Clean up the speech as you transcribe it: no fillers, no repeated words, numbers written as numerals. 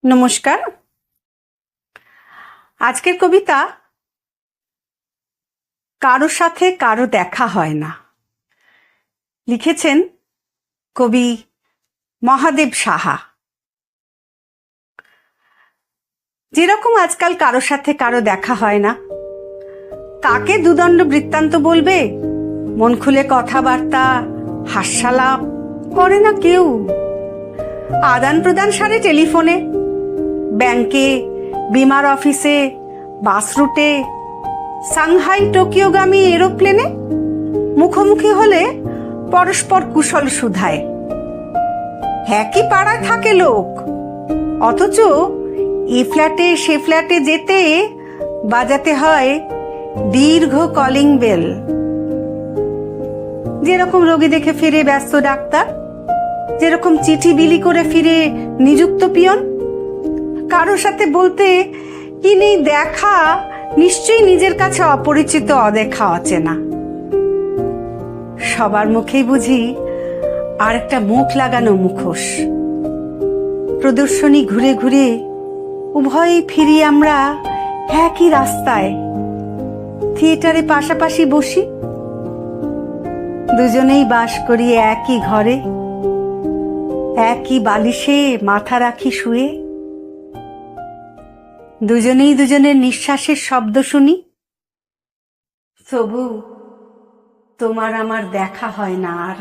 নমস্কার। আজকের কবিতা কারো সাথে কারো দেখা হয় না, লিখেছেন কবি মহাদেব সাহা। যেরকম আজকাল কারো সাথে কারো দেখা হয় না, কাকে দুদণ্ড বৃত্তান্ত বলবে? মন খুলে কথাবার্তা হাস্যালাপ করে না কেউ। আদান প্রদান সারে টেলিফোনে, ব্যাংকে, বিমার অফিসে, বাস রুটে, সাংহাই টোকিওগামী এরোপ্লেনে মুখোমুখি হলে পরস্পর কুশল সুধায়। একই পাড়ায় থাকে লোক, অথচ এ ফ্ল্যাটে সে ফ্ল্যাটে যেতে বাজাতে হয় দীর্ঘ কলিং বেল। যেরকম রোগী দেখে ফিরে ব্যস্ত ডাক্তার, যেরকম চিঠি বিলি করে ফিরে নিযুক্ত পিয়ন, কারোর সাথে বলতে কি নেই দেখা নিশ্চয়ই নিজের কাছে অপরিচিত, অদেখা, অচেনা। সবার মুখেই বুঝি আর একটা মুখ লাগানো মুখোশ। প্রদর্শনী ঘুরে ঘুরে উভয়ই ফিরি আমরা একই রাস্তায়। থিয়েটারে পাশাপাশি বসি, দুজনেই বাস করি একই ঘরে, একই বালিশে মাথা রাখি শুয়ে। দুজনেই দুজনের নিঃশ্বাসের শব্দ শুনি, তবু তোমার আমার দেখা হয় না আর।